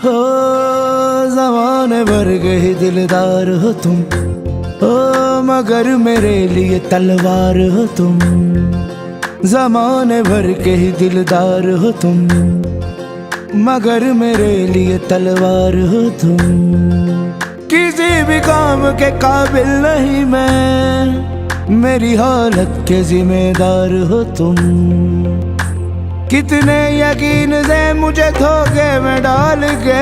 हो ज़माने भर गए दिलदार हो तुम, हो मगर मेरे लिए तलवार हो तुम। ज़माने भर के ही दिलदार हो तुम, मगर मेरे लिए तलवार हो तुम। किसी भी काम के काबिल नहीं मैं, मेरी हालत के जिम्मेदार हो तुम। कितने यकीन से मुझे धोखे में डाल के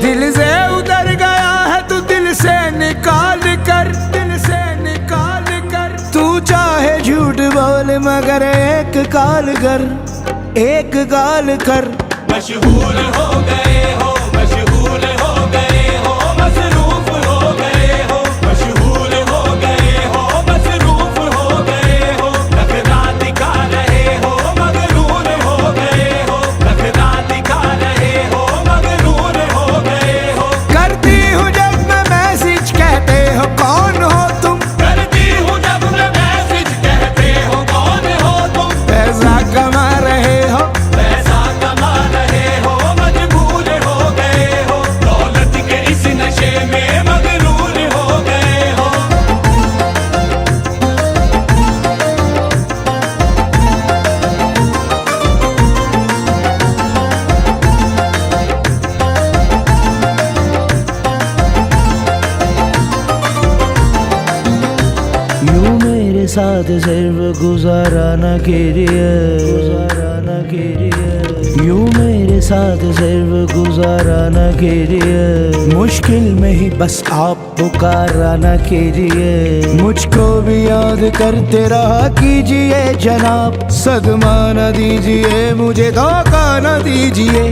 दिल से उतर गया है तू दिल से निकाल कर, दिल से निकाल कर। तू चाहे झूठ बोल मगर एक गाल कर, एक गाल कर। मशहूर हो गए हो, मशहूर हो गए हो, मसरूफ हो गए हो, मशहूर हो गए हो, मसरूफ हो गए हो। नखरा दिखा रहे हो, मगरूर हो गए हो, नखरा दिखा रहे हो, मगरूर हो गए हो। करती हूँ जब मैं मैसेज कहते हो कौन हो तुम, करती हूँ जब मैं मैसेज कहते हो कौन हो तुम। पैसा कमा रहे हो, पैसा कमा रहे हो, मजबूर हो गए हो, दौलत के इस नशे में मगरूर हो गए हो। यूं मेरे साथ सिर्फ गुजारा न कीजिए, गुजारा न कीजिए। यूं मेरे साथ सिर्फ गुजारा न कीजिए, मुश्किल में ही बस आप पुकारा न कीजिए। मुझको भी याद करते रहा कीजिए जनाब, सदमा न दीजिए मुझे, धोखा न दीजिए।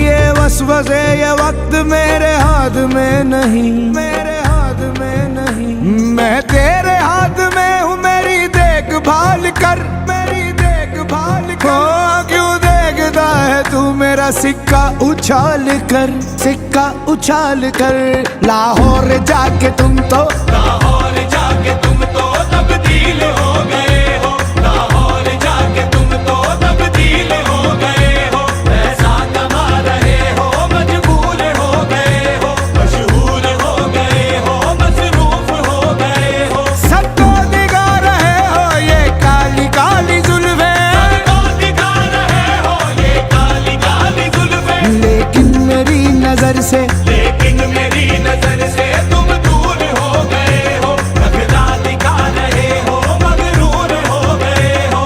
ये वसवसे ये वक्त मेरे हाथ में नहीं, मेरे हाथ में नहीं। मैं तेरे हाथ में हूँ, मेरी देखभाल कर, मेरी देखभाल कर। क्यों देखता है तू मेरा सिक्का उछाल कर, सिक्का उछाल कर। लाहौर जाके तुम तो, लाहौर जाके तुम तो तब्दील हो गए हो, लाहौर जाके तुम तो तब्दील हो गए हो। पैसा कमा रहे हो, मजबूर हो गए हो, मशहूर हो गए हो, मसरूफ हो गए हो। सबको दिखा रहे हो ये काली काली जुल्फें, सबको दिखा रहे हो ये काली काली जुल्फें। लेकिन मेरी नजर से, लेकिन मेरी नजर से तुम दूर हो गए हो, नखरा दिखा रहे हो, मगरूर हो गए हो।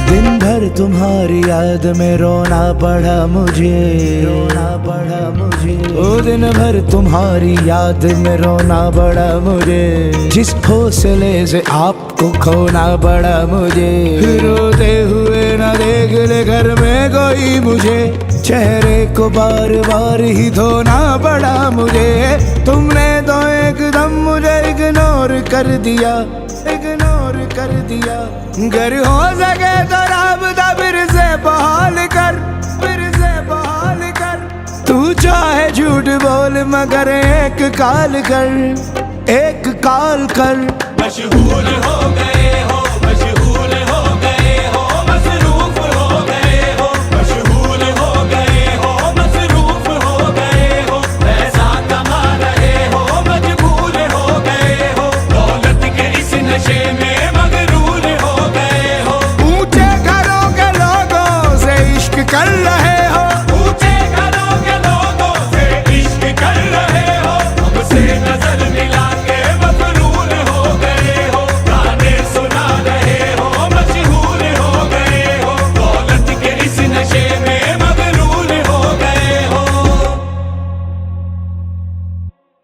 दिन भर तुम्हारी याद में रोना पड़ा मुझे, रोना पड़ा मुझे। ओ दिन भर तुम्हारी याद में रोना पड़ा मुझे, जिस हौसले से आपको खोना पड़ा मुझे। रोते हुए न देख ले घर में कोई मुझे, चेहरे को बार बार ही धोना पड़ा मुझे। तुमने तो एकदम मुझे इग्नोर कर दिया, इग्नोर कर दिया। घर हो सके तो राबता फिर से बहाल कर, फिर से बहाल कर। तू चाहे झूठ बोल मगर एक काल कर, एक काल कर। मशहूर हो गए हो, मशहूर हो गए हो, मसरूफ हो गए हो, मशहूर हो गए हो, मसरूफ हो गए हो। पैसा कमा रहे हो, मजबूर हो गए हो, दौलत के इस नशे में मगरूर हो गए हो। ऊंचे घरों के लोगों से इश्क कर रहे